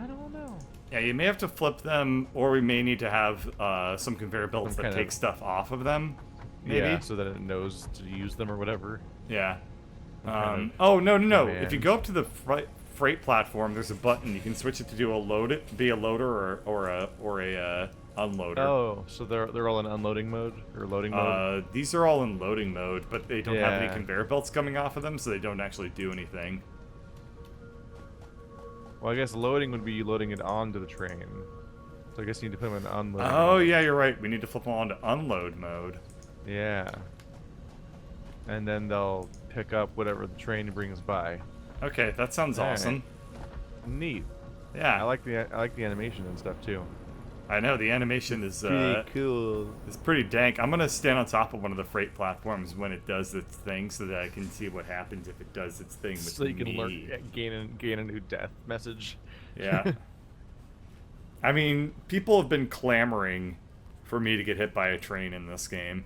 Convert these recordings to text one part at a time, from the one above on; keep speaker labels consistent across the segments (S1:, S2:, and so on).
S1: I don't know.
S2: Yeah, you may have to flip them, or we may need to have some conveyor belts
S1: Some
S2: that
S1: kind
S2: take
S1: of-
S2: stuff off of them. Maybe.
S1: Yeah, so that it knows to use them or whatever.
S2: Yeah.
S1: Kind of
S2: Oh no! If you
S1: command.
S2: go up to the freight platform, there's a button. You can switch it to do be a loader or a unloader.
S1: Oh, so they're all in unloading mode or loading mode.
S2: These are all in loading mode, but they don't have any
S1: Yeah.
S2: conveyor belts coming off of them, so they don't actually do anything.
S1: Well, I guess loading would be you loading it onto the train. So I guess you need to put them in unloading.
S2: Oh
S1: mode.
S2: yeah, you're right. We need to flip them on to unload mode.
S1: Yeah. And then they'll pick up whatever the train brings by.
S2: Okay, that sounds
S1: Alright.
S2: awesome.
S1: Neat.
S2: Yeah,
S1: I like the animation and stuff too.
S2: I know the animation is
S1: Pretty cool.
S2: it's pretty dank. I'm gonna stand on top of one of the freight platforms when it does its thing, so that I can see what happens if it does its thing with
S1: So you can
S2: me.
S1: gain a new death message.
S2: Yeah. I mean, people have been clamoring for me to get hit by a train in this game.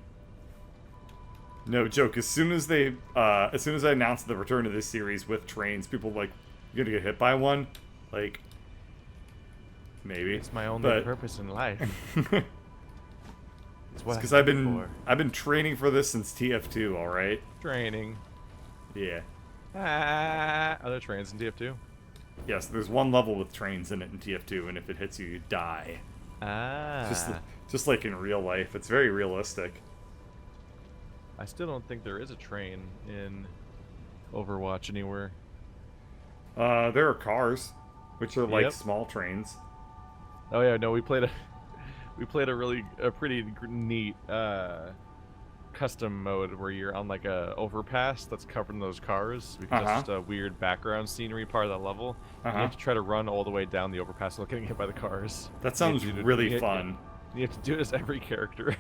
S2: No joke. As soon as I announced the return of this series with trains, people were like, "You're gonna get hit by one?" Like, maybe.
S1: It's my only purpose in life. It's what
S2: Because
S1: I
S2: I've
S1: live
S2: been
S1: for.
S2: I've been training for this since TF2. All right.
S1: Training.
S2: Yeah.
S1: Are there trains in TF2?
S2: Yes. There's one level with trains in it in TF2, and if it hits you, you die.
S1: Ah.
S2: Just like in real life. It's very realistic.
S1: I still don't think there is a train in Overwatch anywhere.
S2: There are cars, which are like
S1: Yep.
S2: small trains.
S1: Oh yeah, no, we played a pretty neat custom mode where you're on like a overpass that's covered in those cars because that's just a weird background scenery part of that level. And you have to try to run all the way down the overpass without getting hit by the cars.
S2: That sounds really fun.
S1: You have to do it as every character.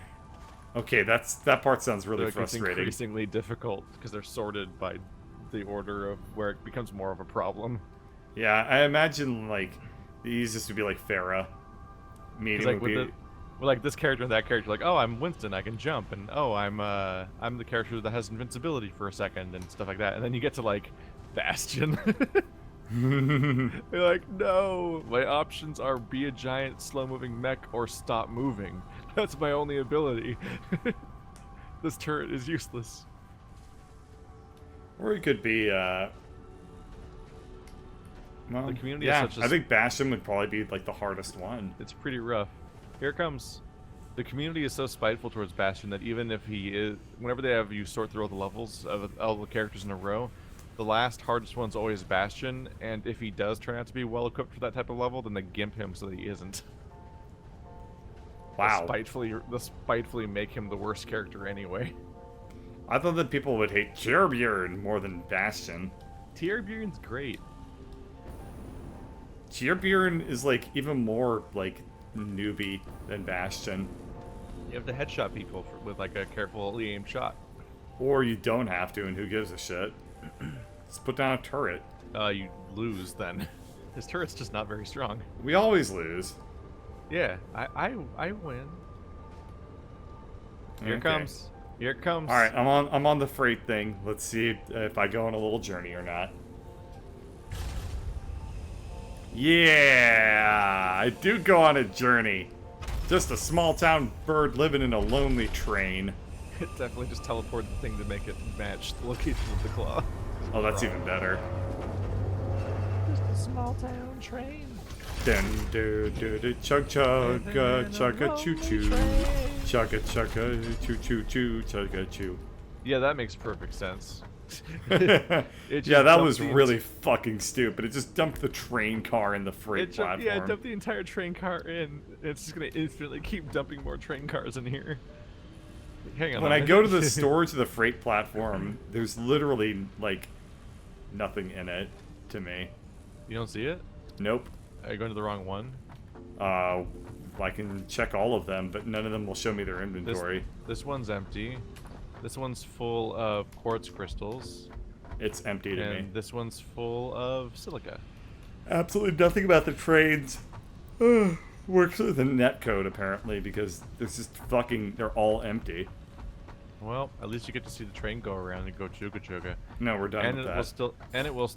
S2: Okay, that part sounds really
S1: Like, it's
S2: frustrating.
S1: increasingly difficult because they're sorted by the order of where it becomes more of a problem.
S2: Yeah, I imagine like the easiest would be like Farah. Medium
S1: Like
S2: would be
S1: with like this character and that character, like, oh, I'm Winston, I can jump, and oh, I'm the character that has invincibility for a second and stuff like that. And then you get to like Bastion. You're like, no, my options are be a giant slow-moving mech or stop moving. That's my only ability. This turret is useless.
S2: Or it could be well,
S1: The community
S2: yeah,
S1: is such a
S2: I think Bastion would probably be like the hardest one.
S1: It's pretty rough. Here it comes. The community is so spiteful towards Bastion that even if he is, whenever they have you sort through all the levels of all the characters in a row, the last hardest one's always Bastion, and if he does turn out to be well equipped for that type of level, then they gimp him so that he isn't.
S2: Wow.
S1: They'll spitefully make him the worst character anyway.
S2: I thought that people would hate Cheerbjorn more than Bastion.
S1: Tierbjorn's great.
S2: Cheerbjorn is like even more like newbie than Bastion.
S1: You have to headshot people with like a carefully aimed shot.
S2: Or you don't have to, and who gives a shit? Just put down a turret.
S1: You lose then. His turret's just not very strong.
S2: We always lose.
S1: Yeah, I win. Here it
S2: Okay.
S1: comes. Here it comes.
S2: All right, I'm on the freight thing. Let's see if I go on a little journey or not. Yeah, I do go on a journey. Just a small town bird living in a lonely train.
S1: It definitely just teleported the thing to make it match the location of the claw.
S2: Oh, that's even better.
S1: Just a small town train.
S2: Dun do do do chug chug chugga choo choo chugga chugga choo choo choo chugga choo.
S1: Yeah, that makes perfect sense.
S2: Yeah,
S1: just
S2: that
S1: dumped
S2: was
S1: the
S2: really fucking stupid. It just dumped the train car in the freight platform.
S1: Yeah, dump the entire train car in. It's just gonna infinitely keep dumping more train cars in here. Hang on.
S2: When I go to the storage of the freight platform, there's literally like nothing in it to me.
S1: You don't see it?
S2: Nope.
S1: Are you going to the wrong one?
S2: I can check all of them, but none of them will show me their inventory.
S1: This one's empty. This one's full of quartz crystals.
S2: It's empty to me.
S1: And this one's full of silica.
S2: Absolutely nothing about the trains works with the netcode apparently, because this is they're all empty.
S1: Well, at least you get to see the train go around and go chuga chuga.
S2: No, we're done
S1: And
S2: with
S1: it
S2: that.
S1: will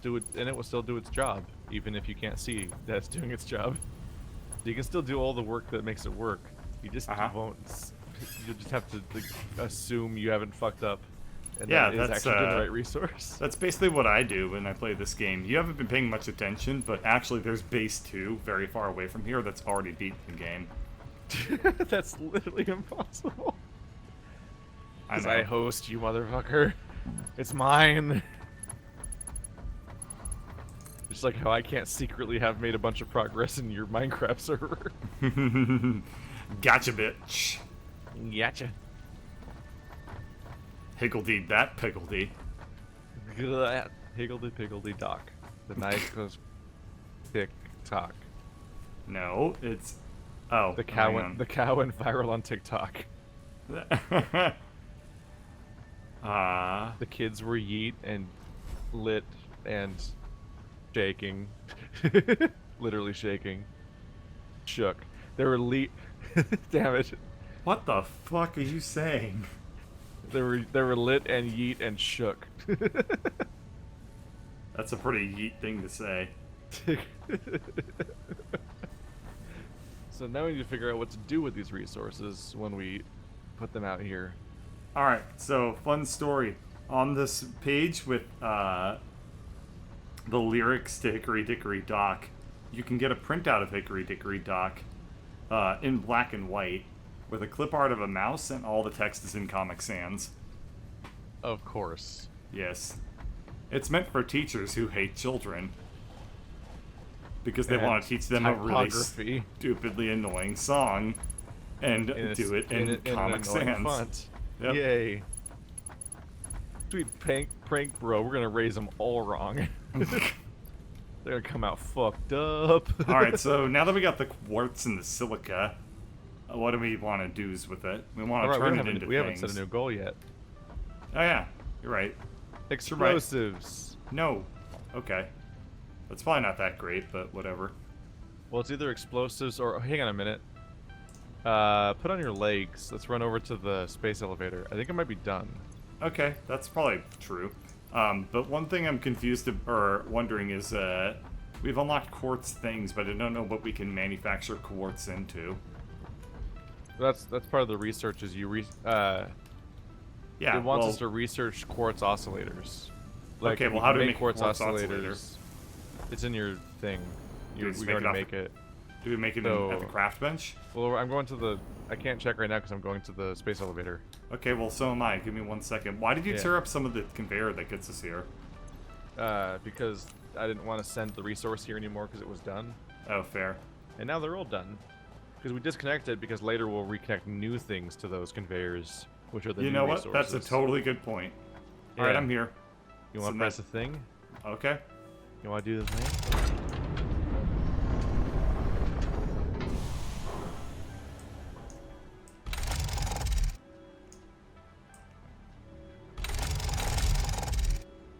S1: still do its job. even if you can't see that it's doing its job. You can still do all the work that makes it work. You just won't. You just have to like, assume you haven't fucked up, and
S2: Yeah,
S1: that it is
S2: that's,
S1: actually the right resource.
S2: That's basically what I do when I play this game. You haven't been paying much attention, but actually there's base 2 very far away from here that's already beaten the game.
S1: That's literally impossible.
S2: I
S1: Because
S2: know.
S1: I host, you motherfucker. It's mine. Just like how I can't secretly have made a bunch of progress in your Minecraft server.
S2: Gotcha, bitch.
S1: Gotcha.
S2: Higgledy that piggledy.
S1: Higgledy-piggledy dock. The knife goes tick-tock.
S2: No, it's... Oh,
S1: The cow went viral on TikTok. The kids were yeet and lit and shaking. Literally shaking. Shook. They were damn it.
S2: What the fuck are you saying?
S1: They were lit and yeet and shook.
S2: That's a pretty yeet thing to say.
S1: So now we need to figure out what to do with these resources when we put them out here.
S2: Alright, so fun story. On this page with the lyrics to Hickory Dickory Dock, you can get a printout of Hickory Dickory Dock in black and white with a clip art of a mouse, and all the text is in Comic Sans.
S1: Of course.
S2: Yes. It's meant for teachers who hate children. Because they
S1: And
S2: want to teach them a really
S1: typography.
S2: stupidly annoying song and do it in Comic
S1: an annoying
S2: Sans.
S1: font.
S2: Yep.
S1: Yay. Sweet prank bro, we're gonna raise them all wrong. They're gonna come out fucked up.
S2: Alright, so now that we got the quartz and the silica, what do we want to do with it? We want to turn it into
S1: we haven't
S2: things.
S1: set a new goal yet.
S2: Oh yeah, you're right.
S1: Explosives.
S2: No. Okay. That's probably not that great, but whatever.
S1: Well, it's either explosives or... hang on a minute. Put on your legs. Let's run over to the space elevator. I think it might be done.
S2: Okay, that's probably true. But one thing I'm confused or wondering is we've unlocked quartz things, but I don't know what we can manufacture quartz into.
S1: That's part of the research. Is
S2: Yeah.
S1: it wants
S2: well,
S1: us to research quartz oscillators.
S2: Okay, well, how do we
S1: make
S2: make
S1: quartz
S2: quartz
S1: oscillators?
S2: oscillator?
S1: It's in your thing.
S2: Do we just
S1: We
S2: make it
S1: already
S2: off-
S1: make it.
S2: Do we make it
S1: So-
S2: at the craft bench?
S1: Well, I'm going to the... I can't check right now because I'm going to the space elevator.
S2: Okay, well, so am I. Give me 1 second. Why did you
S1: Yeah.
S2: tear up some of the conveyor that gets us here?
S1: Because I didn't want to send the resource here anymore because it was done.
S2: Oh, fair.
S1: And now they're all done. Because we disconnected because later we'll reconnect new things to those conveyors, which are the
S2: You
S1: new
S2: know what?
S1: resources.
S2: That's a totally good point. Alright,
S1: Yeah.
S2: I'm here.
S1: You want
S2: so
S1: to press a thing?
S2: Okay.
S1: You want to do the thing?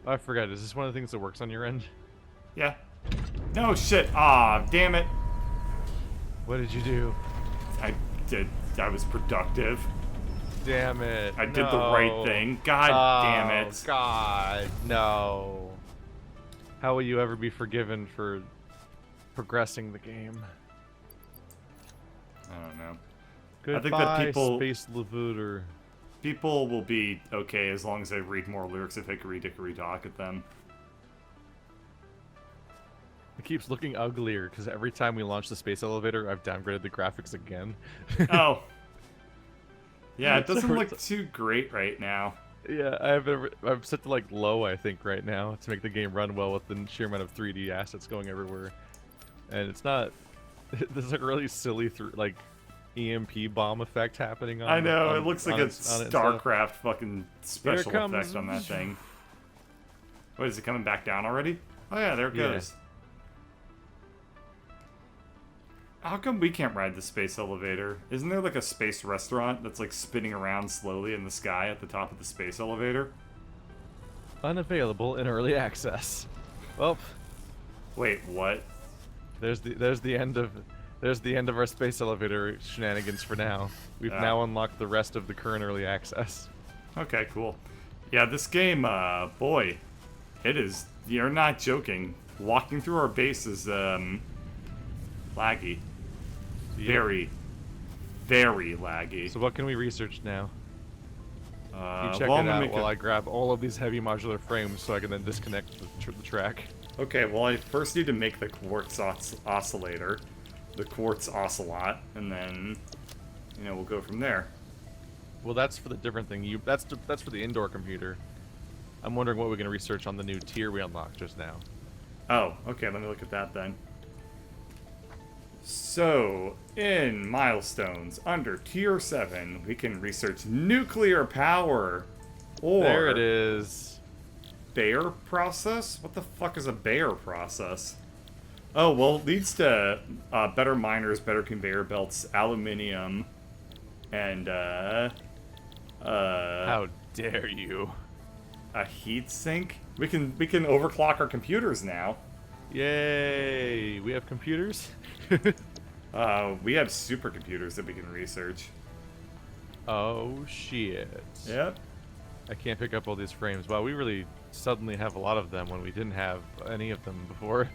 S1: Oh, I forgot. Is this one of the things that works on your end?
S2: Yeah. No shit. Ah, damn it.
S1: What did you do?
S2: I was productive.
S1: Damn it.
S2: I did the right thing. God damn it.
S1: God, no. How will you ever be forgiven for progressing the game?
S2: I don't know.
S1: Goodbye,
S2: I think that
S1: Space Lavooter.
S2: people will be okay as long as they read more lyrics of Hickory Dickory Dock at them.
S1: It keeps looking uglier because every time we launch the space elevator, I've downgraded the graphics again.
S2: Oh. Yeah, it
S1: So
S2: doesn't
S1: it's-
S2: look too great right now.
S1: Yeah, I've set to like low, I think, right now to make the game run well with the sheer amount of 3D assets going everywhere. And it's not. There's like a really silly like EMP bomb effect happening on.
S2: I know,
S1: on-
S2: it looks like
S1: on
S2: a
S1: it and stuff.
S2: StarCraft fucking special
S1: comes-
S2: effect on that thing. What, is it coming back down already? Oh yeah, there it
S1: Yeah.
S2: goes. How come we can't ride the space elevator? Isn't there like a space restaurant that's like spinning around slowly in the sky at the top of the space elevator?
S1: Unavailable in early access. Well,
S2: Wait, what?
S1: there's the end of our space elevator shenanigans for now. We've
S2: Yeah.
S1: now unlocked the rest of the current early access.
S2: Okay, cool. Yeah, this game, boy, it is. You're not joking. walking through our base is laggy.
S1: Yeah.
S2: Very, very laggy.
S1: So what can we research now? You check
S2: well,
S1: it
S2: I'm gonna
S1: out
S2: make
S1: while I grab all of these heavy modular frames so I can then disconnect the track.
S2: Okay, well, I first need to make the quartz oscillator, the quartz ocelot, and then, we'll go from there.
S1: Well, that's for the different thing. That's for the indoor computer. I'm wondering what we're gonna research on the new tier we unlocked just now.
S2: Oh, okay, let me look at that then. So, in milestones, under tier 7, we can research nuclear power, or...
S1: There it is.
S2: Bayer process? What the fuck is a Bayer process? Oh, well, it leads to better miners, better conveyor belts, aluminium, and,
S1: How dare you?
S2: a heat sink? We can overclock our computers now.
S1: Yay! We have computers?
S2: We have supercomputers that we can research.
S1: Oh, shit.
S2: Yep.
S1: I can't pick up all these frames. Wow, we really suddenly have a lot of them when we didn't have any of them before.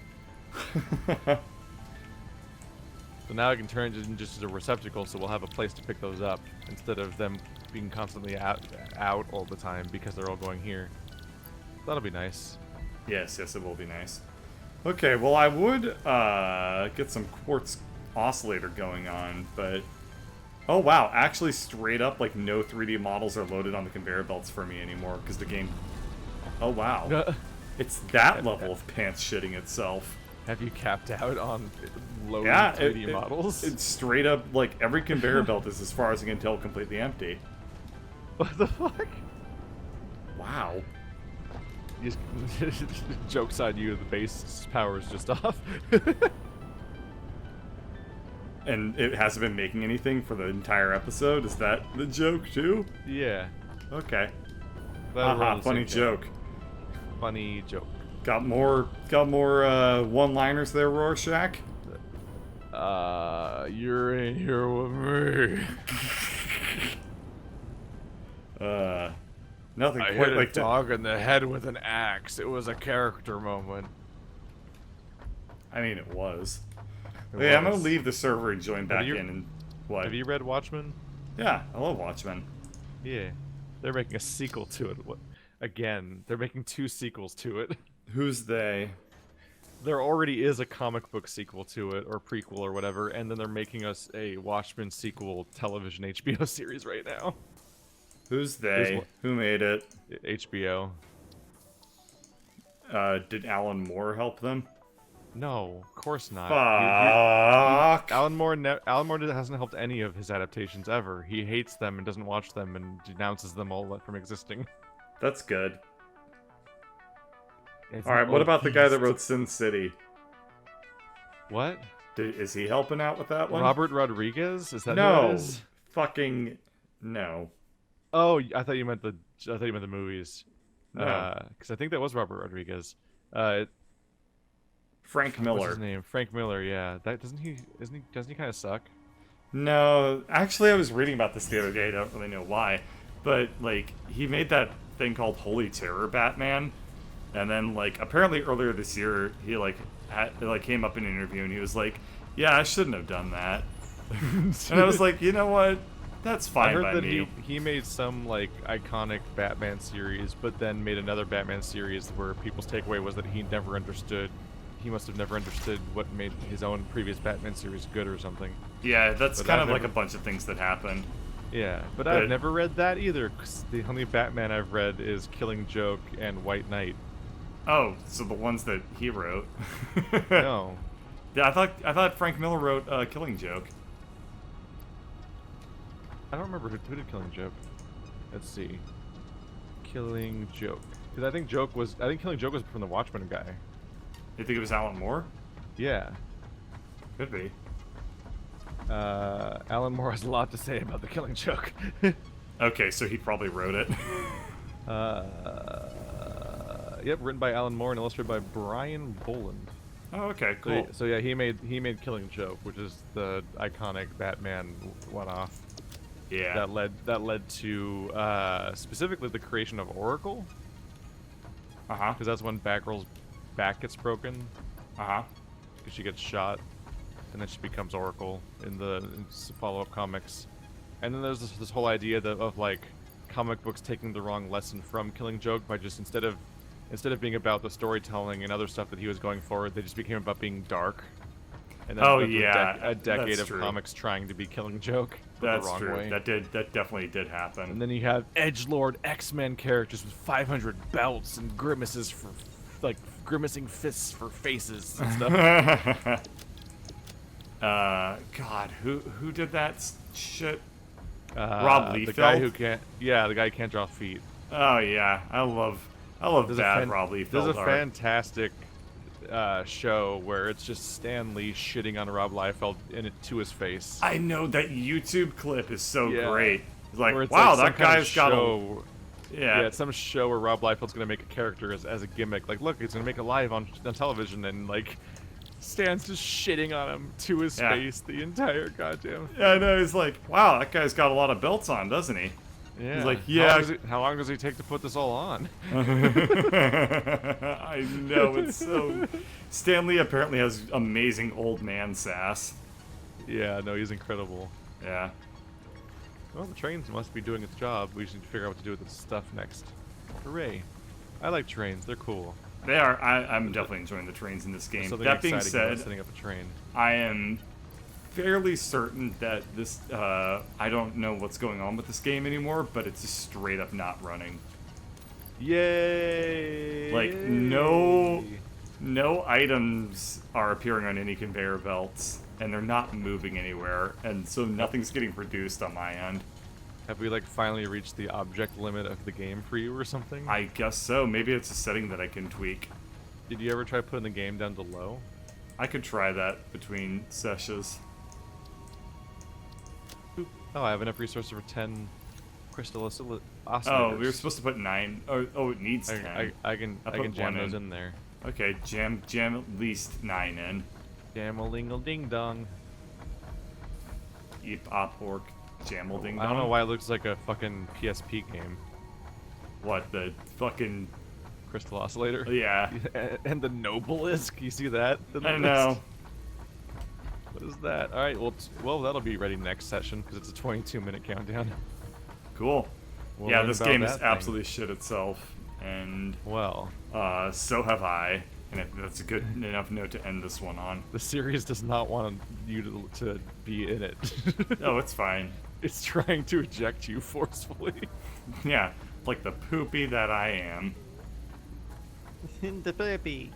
S1: So now I can turn it just as a receptacle, so we'll have a place to pick those up instead of them being constantly out all the time because they're all going here. That'll be nice.
S2: Yes, it will be nice. Okay, well, I would get some quartz oscillator going on, but... Oh, wow, actually straight up, like, no 3D models are loaded on the conveyor belts for me anymore, because the game... Oh, wow. It's that level of pants shitting itself.
S1: Have you capped out on loading 3D models?
S2: It's straight up, like, every conveyor belt is, as far as I can tell, completely empty.
S1: What the fuck?
S2: Wow.
S1: Joke's on you, the base power is just off.
S2: And it hasn't been making anything for the entire episode? Is that the joke, too?
S1: Yeah.
S2: Okay.
S1: Haha,
S2: funny joke.
S1: Funny joke.
S2: Got more one-liners there, Rorschach?
S1: You're in here with me.
S2: Nothing
S1: I
S2: quite
S1: hit
S2: like
S1: a dog in the head with an axe. It was a character moment.
S2: I mean, it was.
S1: It
S2: Yeah, I'm gonna
S1: was.
S2: leave the server and join back
S1: you-
S2: in and what?
S1: Have you read Watchmen?
S2: Yeah, I love Watchmen.
S1: Yeah. They're making a sequel to it. Again, they're making 2 sequels to it.
S2: Who's they?
S1: There already is a comic book sequel to it, or prequel, or whatever, and then they're making us a Watchmen sequel television HBO series right now.
S2: Who's they? Who made it?
S1: HBO.
S2: Did Alan Moore help them?
S1: No, of course not.
S2: Fuck.
S1: Alan Moore hasn't helped any of his adaptations ever. He hates them and doesn't watch them and denounces them all from existing.
S2: That's good.
S1: It's
S2: Alright,
S1: an
S2: what
S1: old
S2: about the guy that
S1: beast.
S2: wrote Sin City?
S1: What?
S2: Is he helping out with that one?
S1: Robert Rodriguez? Is that who
S2: No.
S1: it is?
S2: Fucking no.
S1: Oh, I thought you meant the movies.
S2: No.
S1: Because I think that was Robert Rodriguez.
S2: Frank Miller.
S1: What's his name? Frank Miller. Yeah. That doesn't he kind of suck?
S2: No, actually, I was reading about this the other day. I don't really know why, but like he made that thing called Holy Terror Batman, and then like apparently earlier this year he came up in an interview and he was like, "Yeah, I shouldn't have done that," and I was like, you know what? That's fine
S1: I heard
S2: by
S1: that
S2: me.
S1: he made some like iconic Batman series, but then made another Batman series where people's takeaway was that he must have never understood what made his own previous Batman series good or something.
S2: Yeah, that's
S1: But
S2: kind
S1: I've
S2: of like
S1: never-
S2: a bunch of things that happened.
S1: Yeah, but
S2: But-
S1: I've never read that either. 'Cause the only Batman I've read is Killing Joke and White Knight.
S2: Oh, so the ones that he wrote.
S1: No.
S2: Yeah, I thought Frank Miller wrote Killing Joke.
S1: I don't remember who did Killing Joke. Let's see. Killing Joke. Because I think Killing Joke was from the Watchmen guy.
S2: You think it was Alan Moore?
S1: Yeah.
S2: Could be.
S1: Alan Moore has a lot to say about the Killing Joke.
S2: Okay, so he probably wrote it.
S1: Yep, written by Alan Moore and illustrated by Brian Boland.
S2: Oh, okay, cool.
S1: So yeah, he made Killing Joke, which is the iconic Batman one-off.
S2: Yeah.
S1: That led to specifically the creation of Oracle,
S2: Uh-huh.
S1: because that's when Batgirl's back gets broken
S2: Uh-huh.
S1: because she gets shot, and then she becomes Oracle in the follow-up comics. And then there's this whole idea of like comic books taking the wrong lesson from Killing Joke by just instead of being about the storytelling and other stuff that he was going forward, they just became about being dark. And then
S2: Oh,
S1: went through
S2: yeah,
S1: a decade
S2: that's
S1: of
S2: true.
S1: comics trying to be Killing Joke, but
S2: That's
S1: the wrong
S2: true.
S1: way.
S2: That definitely did happen.
S1: And then you have edgelord X-Men characters with 500 belts and grimaces for, like, grimacing fists for faces and stuff.
S2: God, who did that shit?
S1: Rob
S2: Liefeld?
S1: the guy who can't. Yeah, the guy who can't draw feet.
S2: Oh yeah, I love
S1: There's
S2: bad Rob Liefeld
S1: There's a
S2: art.
S1: fantastic show where it's just Stan Lee shitting on Rob Liefeld in it to his face.
S2: I know that YouTube clip is so
S1: Yeah.
S2: great. It's like,
S1: Where it's
S2: wow,
S1: like some
S2: that
S1: kind of
S2: guy's got a
S1: show.
S2: yeah.
S1: Yeah, it's some show where Rob Liefeld's gonna make a character as a gimmick. Like, look, he's gonna make it live on television, and like, Stan's just shitting on him to his
S2: Yeah.
S1: face the entire goddamn.
S2: Yeah, I know. He's like, wow, that guy's got a lot of belts on, doesn't he?
S1: Yeah.
S2: He's like, yeah.
S1: How long does he take to put this all on?
S2: I know, it's so. Stan Lee apparently has amazing old man sass.
S1: Yeah, no, he's incredible.
S2: Yeah.
S1: Well, the trains must be doing its job. We should figure out what to do with this stuff next. Hooray! I like trains. They're cool.
S2: They are. I'm definitely enjoying the trains in this game.
S1: There's something
S2: That being
S1: exciting about
S2: said,
S1: setting up a train.
S2: I am fairly certain that this. I don't know what's going on with this game anymore, but it's just straight up not running.
S1: Yay!
S2: Like, no items are appearing on any conveyor belts, and they're not moving anywhere, and so nothing's getting produced on my end.
S1: Have we like finally reached the object limit of the game for you or something?
S2: I guess so. Maybe it's a setting that I can tweak.
S1: Did you ever try putting the game down to low?
S2: I could try that between sessions.
S1: Boop. Oh, I have enough resources for 10 crystal oscillators.
S2: Oh, we were supposed to put 9. Oh, it needs 10.
S1: I can
S2: put
S1: jam
S2: one
S1: those in there.
S2: Okay, jam at least 9 in.
S1: Jam-a-ling-a-ding-dong.
S2: Eep op orc jammel ding
S1: I don't know why it looks like a fucking PSP game.
S2: What, the fucking.
S1: Crystal oscillator.
S2: Yeah.
S1: And the Nobelisk. You see that?
S2: I know.
S1: What is that? All right. Well, that'll be ready next session because it's a 22-minute countdown.
S2: Cool.
S1: We'll
S2: yeah,
S1: learn
S2: this
S1: about
S2: game
S1: that
S2: is
S1: thing.
S2: absolutely shit itself, and
S1: Well,
S2: so have I. And that's a good enough note to end this one on.
S1: the series does not want you to be in it.
S2: Oh, it's fine.
S1: It's trying to eject you forcefully.
S2: Yeah, like the poopy that I am.
S1: The puppy.